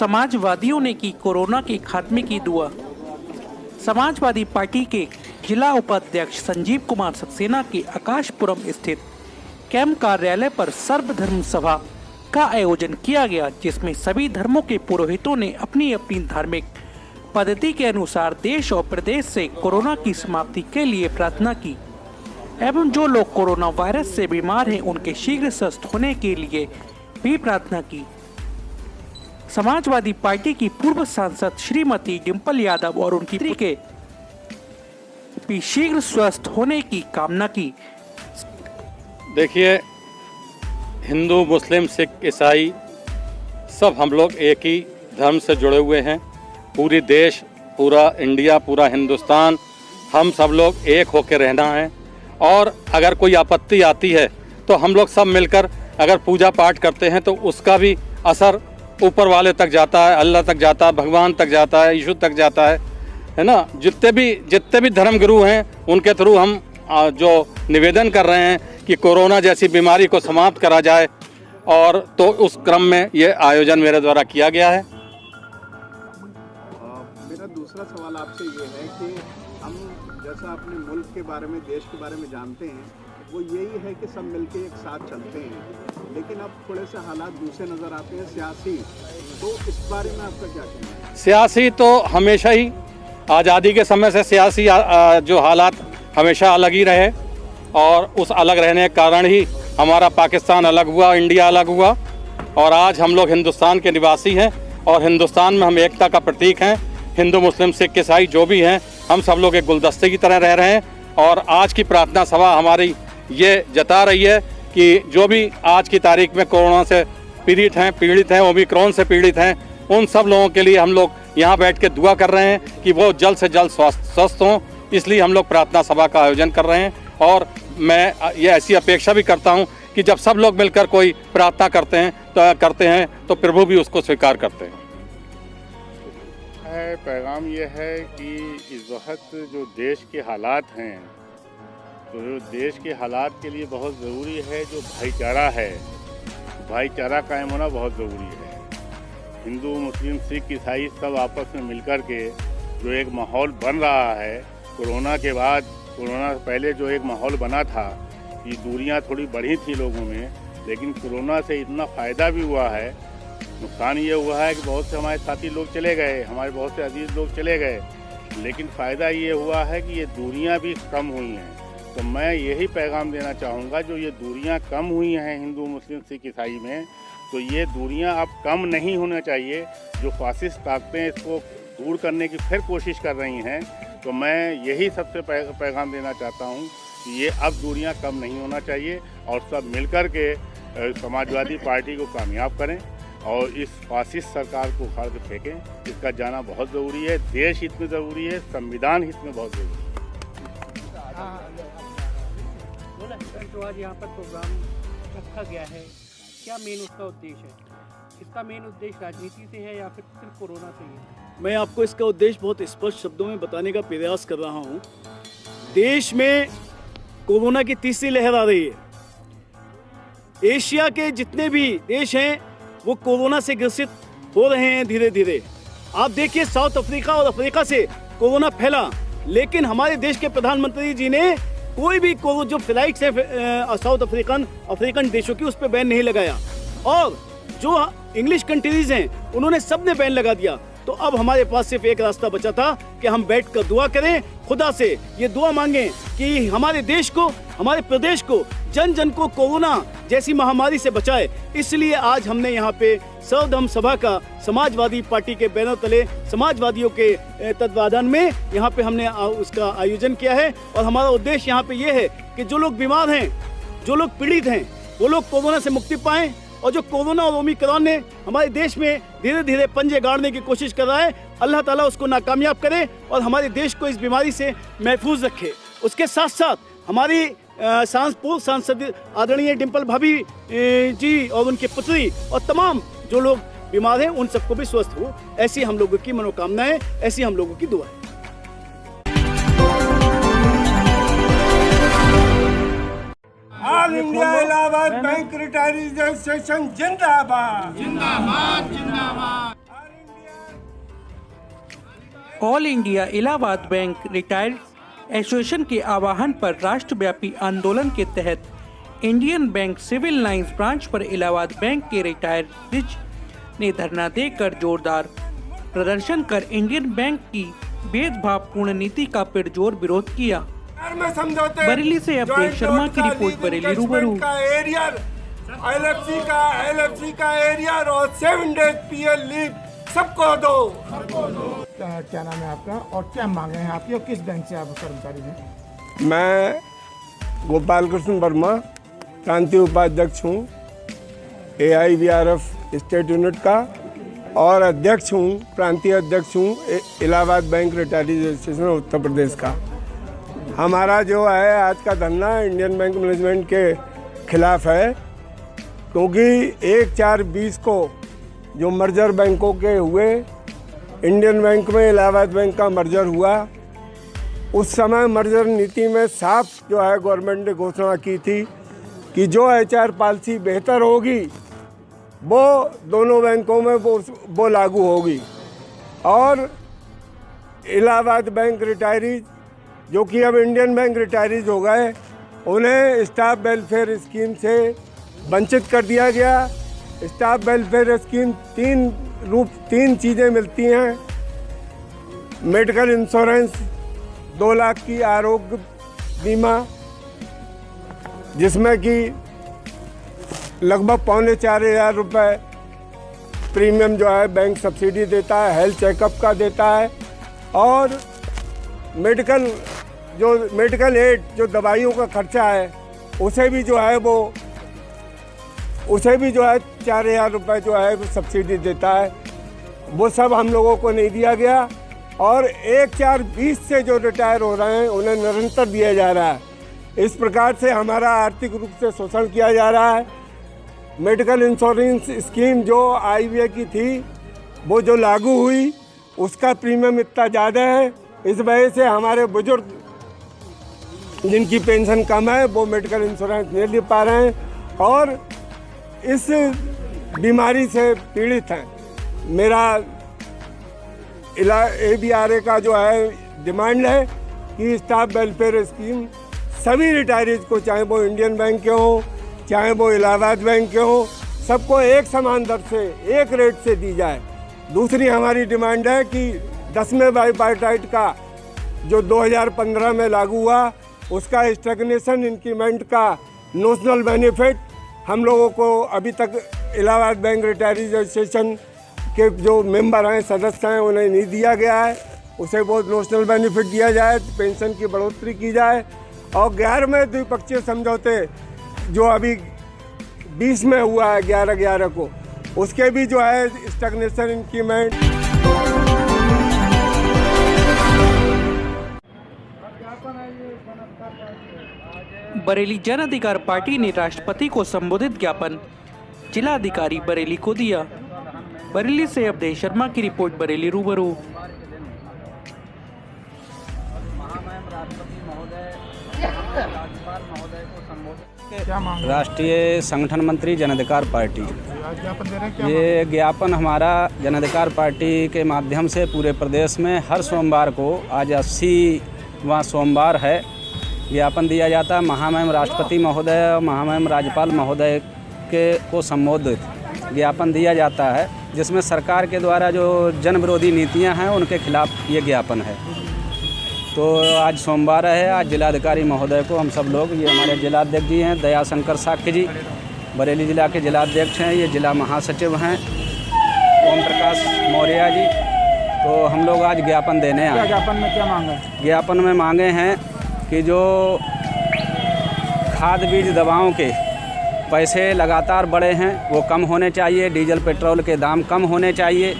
समाजवादियों ने की कोरोना के खात्मे की दुआ। समाजवादी पार्टी के जिला उपाध्यक्ष संजीव कुमार सक्सेना के आकाशपुरम स्थित कैंप कार्यालय पर सर्वधर्म सभा का आयोजन किया गया, जिसमें सभी धर्मों के पुरोहितों ने अपनी अपनी धार्मिक पद्धति के अनुसार देश और प्रदेश से कोरोना की समाप्ति के लिए प्रार्थना की एवं जो लोग कोरोना वायरस से बीमार हैं उनके शीघ्र स्वस्थ होने के लिए भी प्रार्थना की। समाजवादी पार्टी की पूर्व सांसद श्रीमती डिंपल यादव और उनकी पत्नी के भी शीघ्र स्वस्थ होने की कामना की। देखिए, हिंदू, मुस्लिम, सिख, ईसाई सब हम लोग एक ही धर्म से जुड़े हुए हैं। पूरी देश, पूरा इंडिया, पूरा हिंदुस्तान, हम सब लोग एक होकर रहना है। और अगर कोई आपत्ति आती है तो हम लोग सब मिलकर अगर पूजा पाठ करते हैं तो उसका भी असर ऊपर वाले तक जाता है, अल्लाह तक जाता है, भगवान तक जाता है, यीशु तक जाता है ना। जितने भी धर्म गुरु हैं उनके थ्रू हम जो निवेदन कर रहे हैं कि कोरोना जैसी बीमारी को समाप्त करा जाए, और तो उस क्रम में ये आयोजन मेरे द्वारा किया गया है। मेरा दूसरा सवाल आपसे ये है कि हम जैसा अपने मुल्क के बारे में, देश के बारे में जानते हैं, वो यही है कि सब मिलके एक साथ चलते हैं, लेकिन अब थोड़े से हालात दूसरे नज़र आते हैं सियासी। तो इस बारे में आपका क्या कहना है? सियासी तो हमेशा ही, आज़ादी के समय से सियासी जो हालात हमेशा अलग ही रहे, और उस अलग रहने के कारण ही हमारा पाकिस्तान अलग हुआ, इंडिया अलग हुआ, और आज हम लोग हिंदुस्तान के निवासी हैं और हिंदुस्तान में हम एकता का प्रतीक हैं। हिंदू, मुस्लिम, सिख, ईसाई जो भी हैं, हम सब लोग एक गुलदस्ते की तरह रह रहे हैं। और आज की प्रार्थना सभा हमारी ये जता रही है कि जो भी आज की तारीख में कोरोना से पीड़ित हैं, ओमिक्रॉन से पीड़ित हैं, उन सब लोगों के लिए हम लोग यहाँ बैठ के दुआ कर रहे हैं कि वो जल्द से जल्द स्वस्थ हों। इसलिए हम लोग प्रार्थना सभा का आयोजन कर रहे हैं, और मैं ये ऐसी अपेक्षा भी करता हूँ कि जब सब लोग मिलकर कोई प्रार्थना करते हैं तो प्रभु भी उसको स्वीकार करते हैं। पैगाम ये है कि इस वक्त जो देश के हालात हैं, तो जो देश के हालात के लिए बहुत ज़रूरी है जो भाईचारा है, भाईचारा कायम होना बहुत ज़रूरी है। हिंदू, मुस्लिम, सिख, ईसाई सब आपस में मिलकर के जो एक माहौल बन रहा है कोरोना के बाद, कोरोना से पहले जो एक माहौल बना था, ये दूरियां थोड़ी बढ़ी थी लोगों में, लेकिन कोरोना से इतना फ़ायदा भी हुआ है, नुकसान ये हुआ है कि बहुत से हमारे साथी लोग चले गए, हमारे बहुत से अजीज़ लोग चले गए, लेकिन फ़ायदा ये हुआ है कि ये दूरियां भी कम हुई हैं। तो मैं यही पैगाम देना चाहूँगा, जो ये दूरियां कम हुई हैं हिंदू, मुस्लिम, सिख, ईसाई में, तो ये दूरियां अब कम नहीं होना चाहिए। जो फासिस्ट ताकतें इसको दूर करने की फिर कोशिश कर रही हैं, तो मैं यही सबसे पैगाम देना चाहता हूँ कि ये अब दूरियां कम नहीं होना चाहिए, और सब मिलकर के समाजवादी पार्टी को कामयाब करें और इस फासिस्ट सरकार को उखाड़ के फेंकें। इसका जाना बहुत ज़रूरी है, देश हित में ज़रूरी है, संविधान हित में बहुत ज़रूरी है। तो आज यहाँ पर प्रोग्राम रखा गया है, क्या मेन उसका उद्देश्य है? इसका मेन उद्देश्य राजनीति से है या फिर सिर्फ कोरोना से ही है? मैं आपको इसका उद्देश्य बहुत स्पष्ट शब्दों में बताने का प्रयास कर रहा हूँ। देश में कोरोना की तीसरी लहर आ रही है। एशिया के जितने भी देश हैं वो कोरोना से ग्रसित हो रहे हैं धीरे धीरे। आप देखिए, साउथ अफ्रीका और अफ्रीका से कोरोना फैला, लेकिन हमारे देश के प्रधानमंत्री जी ने कोई भी जो फ्लाइट्स है साउथ अफ्रीकन देशों की, उस पर बैन नहीं लगाया, और जो इंग्लिश कंट्रीज हैं उन्होंने सब ने बैन लगा दिया। तो अब हमारे पास सिर्फ एक रास्ता बचा था कि हम बैठकर दुआ करें, खुदा से ये दुआ मांगें कि हमारे देश को, हमारे प्रदेश को, जन जन को कोरोना जैसी महामारी से बचाए। इसलिए आज हमने यहाँ पे सर्वधर्म सभा का समाजवादी पार्टी के बैनर तले, समाजवादियों के तत्वाधान में यहाँ पे हमने उसका आयोजन किया है। और हमारा उद्देश्य यहाँ पे ये है कि जो लोग बीमार हैं, जो लोग पीड़ित हैं, वो लोग कोरोना से मुक्ति पाएं, और जो कोरोना और ओमिक्रॉन ने हमारे देश में धीरे धीरे पंजे गाड़ने की कोशिश कर रहा है, अल्लाह ताला उसको नाकामयाब करे और हमारे देश को इस बीमारी से महफूज रखे। उसके साथ साथ हमारी पूर्व सांसद आदरणीय डिंपल भाभी जी और उनके पुत्री और तमाम जो लोग बीमार हैं उन सबको भी स्वस्थ हो, ऐसी हम लोगों की मनोकामना है, ऐसी हम लोगों की दुआ है। All India Allahabad bank retirees association जिंदाबाद जिंदाबाद जिंदाबाद। All India Allahabad bank retired association के आह्वान पर राष्ट्रव्यापी आंदोलन के तहत Indian bank civil lines branch पर इलाहाबाद बैंक के रिटायर्ड ने धरना देकर जोरदार प्रदर्शन कर इंडियन बैंक की भेदभावपूर्ण नीति का पुरजोर विरोध किया। बरेली से अवधेश शर्मा की रिपोर्ट। बरेली रूबरू। एलएफसी का एरियर और 7 डेज पीएल लीव सबको दो। क्या नाम है आपका और क्या मांगे हैं आपकी और किस बैंक से आप कर्मचारी हैं? मैं गोपाल कृष्ण वर्मा प्रांतीय उपाध्यक्ष हूँ AIVRF स्टेट यूनिट का और अध्यक्ष हूँ, प्रांतीय अध्यक्ष हूँ Allahabad bank retirees association Uttar Pradesh का। हमारा जो है आज का धरना इंडियन बैंक मैनेजमेंट के खिलाफ है, क्योंकि 1/4/20 को जो मर्जर बैंकों के हुए, इंडियन बैंक में इलाहाबाद बैंक का मर्जर हुआ, उस समय मर्जर नीति में साफ जो है गवर्नमेंट ने घोषणा की थी कि जो HR पॉलिसी बेहतर होगी वो दोनों बैंकों में वो लागू होगी। और इलाहाबाद बैंक रिटायरीज जो कि अब इंडियन बैंक रिटायरीज हो गए, उन्हें स्टाफ वेलफेयर स्कीम से वंचित कर दिया गया। स्टाफ वेलफेयर स्कीम 3 चीज़ें मिलती हैं। मेडिकल इंश्योरेंस 2 लाख की आरोग्य बीमा, जिसमें कि लगभग 3,400 रुपये प्रीमियम जो है बैंक सब्सिडी देता है, हेल्थ चेकअप का देता है। और मेडिकल एड जो दवाइयों का खर्चा है उसे भी जो है 4,000 रुपये जो है वो सब्सिडी देता है। वो सब हम लोगों को नहीं दिया गया। और 1/4/20 से जो रिटायर हो रहे हैं उन्हें निरंतर दिया जा रहा है। इस प्रकार से हमारा आर्थिक रूप से शोषण किया जा रहा है। मेडिकल इंश्योरेंस स्कीम जो IVA की थी, वो जो लागू हुई, उसका प्रीमियम इतना ज़्यादा है, इस वजह से हमारे बुजुर्ग जिनकी पेंशन कम है वो मेडिकल इंश्योरेंस नहीं ले पा रहे हैं और इस बीमारी से पीड़ित हैं। मेरा ABRA का जो है डिमांड है कि स्टाफ वेलफेयर स्कीम सभी रिटायरीज को, चाहे वो इंडियन बैंक के हो चाहे वो इलाहाबाद बैंक के हो, सबको एक समान दर से, एक रेट से दी जाए। दूसरी हमारी डिमांड है कि 10वें बाईपार्टाइट का जो 2015 में लागू हुआ, उसका स्टैग्नेशन इंक्रीमेंट का नोशनल बेनिफिट हम लोगों को अभी तक इलाहाबाद बैंक रिटायरीज एसोसिएशन के जो मेंबर हैं, सदस्य हैं, उन्हें नहीं दिया गया है। उसे वो नोशनल बेनिफिट दिया जाए, पेंशन की बढ़ोतरी की जाए। और 11वें द्विपक्षीय समझौते जो अभी 20 में हुआ है 11/11 को, उसके भी जो है स्टैग्नेशन इंक्रीमेंट। बरेली जन अधिकार पार्टी ने राष्ट्रपति को संबोधित ज्ञापन जिलाधिकारी बरेली को दिया। बरेली से अवधेश शर्मा की रिपोर्ट। बरेली रूबरू। राष्ट्रीय संगठन मंत्री जन अधिकार पार्टी, ज्ञापन दे रहे हैं, क्या ये ज्ञापन हमारा जन अधिकार पार्टी के माध्यम से पूरे प्रदेश में हर सोमवार को, आज 80वां सोमवार है, ज्ञापन दिया जाता है। महामहिम राष्ट्रपति महोदय और महामहिम राज्यपाल महोदय को संबोधित ज्ञापन दिया जाता है, जिसमें सरकार के द्वारा जो जन विरोधी नीतियां हैं उनके खिलाफ ये ज्ञापन है। तो आज सोमवार है, आज जिलाधिकारी महोदय को हम सब लोग, ये हमारे जिलाध्यक्ष जी हैं दयाशंकर साक्य जी, बरेली जिला के जिलाध्यक्ष हैं, ये जिला महासचिव हैं ओम प्रकाश मौर्य जी, तो हम लोग आज ज्ञापन देने आए। ज्ञापन में क्या मांगा है? ज्ञापन में मांगे हैं कि जो खाद बीज दवाओं के पैसे लगातार बढ़े हैं वो कम होने चाहिए, डीजल पेट्रोल के दाम कम होने चाहिए,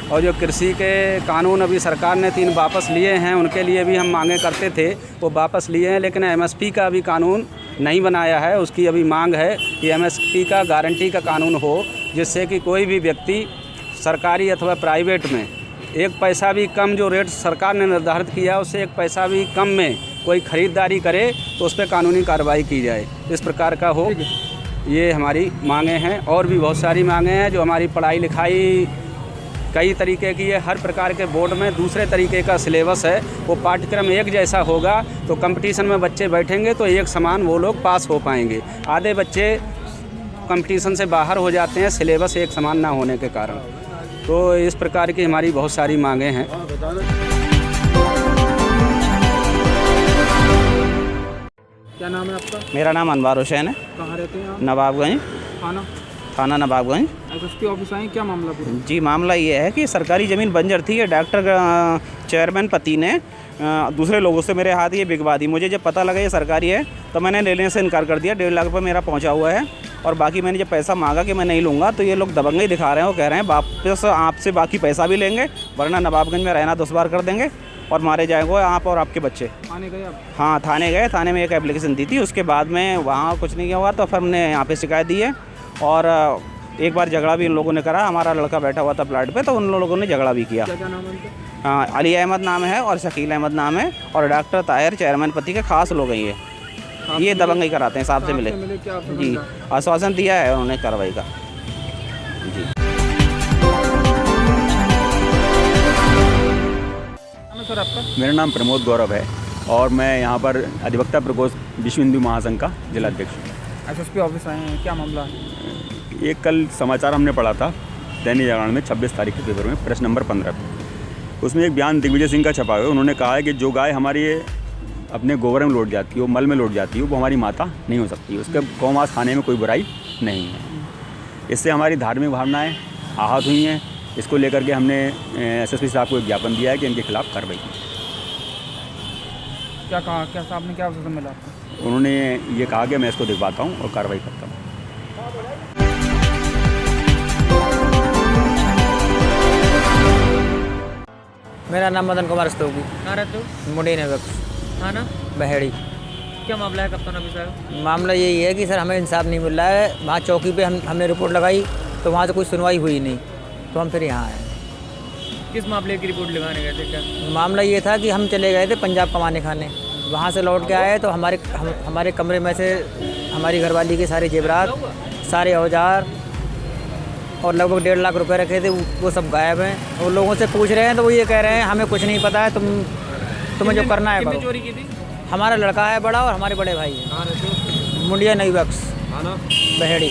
और जो कृषि के कानून अभी सरकार ने 3 वापस लिए हैं, उनके लिए भी हम मांगे करते थे, वो वापस लिए हैं। लेकिन MSP का अभी कानून नहीं बनाया है, उसकी अभी मांग है कि MSP का गारंटी का कानून हो, जिससे कि कोई भी व्यक्ति सरकारी अथवा प्राइवेट में 1 पैसा भी कम, जो रेट सरकार ने निर्धारित किया उससे 1 पैसा भी कम में कोई ख़रीदारी करे तो उस पर कानूनी कार्रवाई की जाए, इस प्रकार का हो। ये हमारी मांगे हैं। और भी बहुत सारी मांगे हैं जो हमारी पढ़ाई लिखाई कई तरीके की है, हर प्रकार के बोर्ड में दूसरे तरीके का सिलेबस है। वो पाठ्यक्रम एक जैसा होगा तो कंपटीशन में बच्चे बैठेंगे तो एक समान वो लोग पास हो पाएंगे। आधे बच्चे कंपटीशन से बाहर हो जाते हैं सिलेबस एक समान ना होने के कारण। तो इस प्रकार की हमारी बहुत सारी मांगें हैं। क्या नाम है आपका? मेरा नाम अनवार हुसैन है। कहाँ रहते हैं आप? नवाबगंज, थाना नवाबगंज। एसएसपी ऑफिस आए, क्या मामला पूरा? जी, मामला ये है कि सरकारी ज़मीन बंजर थी। ये डॉक्टर चेयरमैन पति ने दूसरे लोगों से मेरे हाथ ये बिकवा दी। मुझे जब पता लगा ये सरकारी है तो मैंने लेने से इनकार कर दिया। 1.5 लाख रुपये मेरा पहुंचा हुआ है और बाकी मैंने जब पैसा मांगा कि मैं नहीं लूँगा तो ये लोग दबंगई दिखा रहे हैं। वो कह रहे हैं वापस आपसे बाकी पैसा भी लेंगे वरना नवाबगंज में रहना दुश्वार कर देंगे और मारे जाएंगे आप और आपके बच्चे। थाने गए आप? हाँ, थाने गए। थाने में एक एप्लीकेशन दी थी, उसके बाद में वहाँ कुछ नहीं हुआ तो फिर हमने यहाँ पे शिकायत दी है। और एक बार झगड़ा भी इन लोगों ने करा। हमारा लड़का बैठा हुआ था प्लाट पे तो उन लोगों ने झगड़ा भी किया। क्या नाम है उनका? हाँ, अली अहमद नाम है और शकील अहमद नाम है और डॉक्टर ताहिर चेयरमैन पति के खास लोग हैं ये दबंगई कराते हैं। साहब से मिले जी, आश्वासन दिया है उन्होंने कार्रवाई का जी। सर आपका? मेरा नाम प्रमोद गौरव है और मैं यहाँ पर अधिवक्ता प्रकोष्ठ विश्व हिंदू महासंघ का जिलाध्यक्ष हूँ। एसएसपी ऑफिस आए हैं, क्या मामला है? ये कल समाचार हमने पढ़ा था दैनिक जागरण में 26 तारीख के पेपर में, प्रश्न नंबर 15 पे। उसमें एक बयान दिग्विजय सिंह का छपा हुआ है। उन्होंने कहा है कि जो गाय हमारी अपने गोबर में लौट जाती है, वो मल में लौट जाती है, वो हमारी माता नहीं हो सकती। उसके गौमांस खाने में कोई बुराई नहीं है। इससे हमारी धार्मिक भावनाएँ आहत हुई हैं। इसको लेकर के हमने एसएसपी साहब को एक ज्ञापन दिया है कि इनके खिलाफ कार्रवाई की। क्या कहा? क्या साहब ने क्या आश्वासन मिला आपको? उन्होंने ये कहा कि मैं इसको दिखवाता हूँ और कार्रवाई करता हूँ। मेरा नाम मदन कुमार स्तोगी। कहाँ रहते हो? मुंडी नगर थाना बहेड़ी। क्या मामला है कप्तान ऑफिस साहब? मामला यही है कि सर हमें इंसाफ नहीं मिल रहा है। वहाँ चौकी पे हमने रिपोर्ट लगाई तो वहाँ से कोई सुनवाई हुई नहीं तो हम फिर यहाँ आए। किस मामले की रिपोर्ट लगाने गए थे? क्या मामला ये था कि हम चले गए थे पंजाब कमाने खाने, वहाँ से लौट के आए तो हमारे कमरे में से हमारी घरवाली के सारे जेवरात, सारे औजार और लगभग 1.5 लाख रुपए रखे थे वो सब गायब हैं। और लोगों से पूछ रहे हैं तो वो ये कह रहे हैं हमें कुछ नहीं पता है, तुम्हें जो करना है करो। चोरी की थी? हमारा लड़का है बड़ा और हमारे बड़े भाई हैं। मुंडिया नई बक्स बहेड़ी।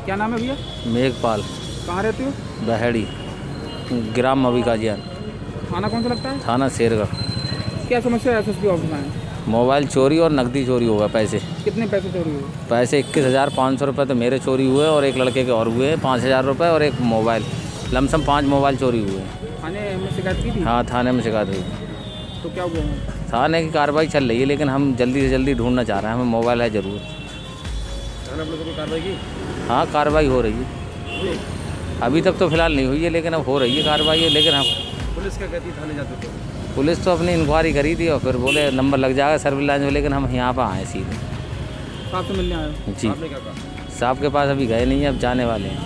क्या नाम है भैया? मेघपाल। कहाँ रहते हो? बहेड़ी, ग्राम मविकाजियान। थाना कौन सा लगता है? थाना शेरगढ़। क्या समस्या है? एसएसपी ऑफिस आए? मोबाइल चोरी और नकदी चोरी हुआ। पैसे कितने पैसे चोरी हुए? पैसे 21,500 रुपये तो मेरे चोरी हुए और एक लड़के के और हुए 5,000 रुपये और एक मोबाइल, लमसम 5 मोबाइल चोरी हुए। थाने में शिकायत की थी? हाँ, थाने में शिकायत हुई। तो क्या हुआ? थाने की कार्रवाई चल रही है लेकिन हम जल्दी से जल्दी ढूंढना चाह रहे हैं। हमें मोबाइल है ज़रूर। कार्रवाई की? हाँ, कार्रवाई हो रही है। अभी तक तो फिलहाल नहीं हुई है लेकिन अब हो रही है कार्रवाई। लेकिन हम पुलिस क्या कहती थाने जाते थे? पुलिस तो अपनी इंक्वायरी करी थी और फिर बोले नंबर लग जाएगा सर्विलांस में, लेकिन हम यहाँ पर आए सीधे। साहब से मिलने आए? जी, साहब के पास अभी गए नहीं, अब जाने वाले हैं।